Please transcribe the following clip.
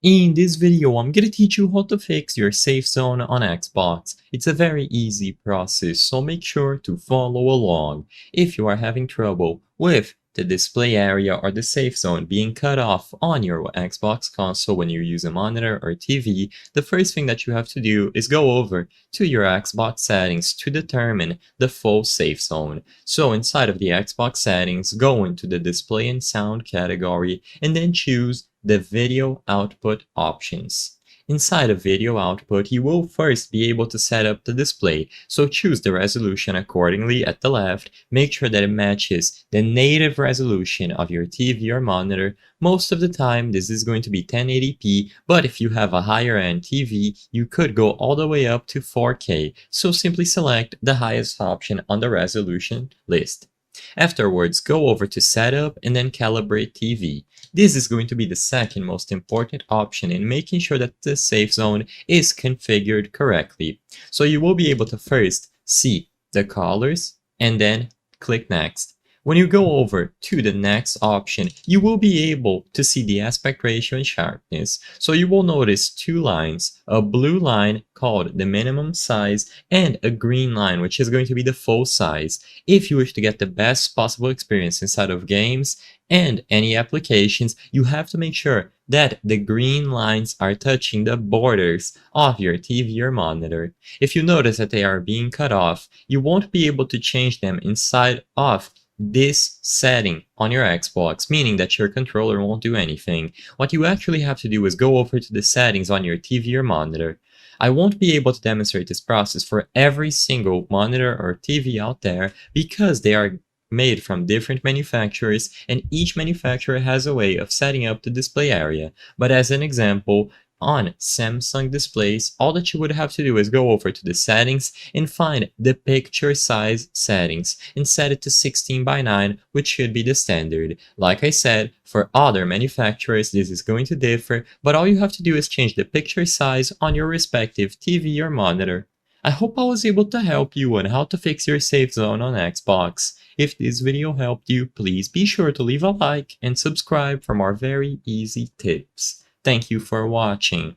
In this video, I'm gonna teach you how to fix your safe zone on Xbox. It's a very easy process, so make sure to follow along. If you are having trouble with the display area or the safe zone being cut off on your Xbox console when you use a monitor or TV, the first thing that you have to do is go over to your Xbox settings to determine the full safe zone. So inside of the Xbox settings, go into the display and sound category and then choose the video output options. Inside of video output, you will first be able to set up the display, so choose the resolution accordingly at the left, make sure that it matches the native resolution of your TV or monitor. Most of the time this is going to be 1080p, but if you have a higher end TV, you could go all the way up to 4K, so simply select the highest option on the resolution list. Afterwards, go over to Setup and then Calibrate TV. This is going to be the second most important option in making sure that the safe zone is configured correctly. So you will be able to first see the colors and then click Next. When you go over to the next option, you will be able to see the aspect ratio and sharpness. So you will notice two lines, a blue line called the minimum size and a green line which is going to be the full size. If you wish to get the best possible experience inside of games and any applications, you have to make sure that the green lines are touching the borders of your TV or monitor. If you notice that they are being cut off, you won't be able to change them inside of this setting on your Xbox, meaning that your controller won't do anything. What you actually have to do is go over to the settings on your TV or monitor. I won't be able to demonstrate this process for every single monitor or TV out there because they are made from different manufacturers and each manufacturer has a way of setting up the display area. But as an example, on Samsung displays, all that you would have to do is go over to the settings and find the picture size settings and set it to 16:9, which should be the standard. Like I said, for other manufacturers this is going to differ, but all you have to do is change the picture size on your respective TV or monitor. I hope I was able to help you on how to fix your safe zone on Xbox. If this video helped you, please be sure to leave a like and subscribe for more very easy tips. Thank you for watching.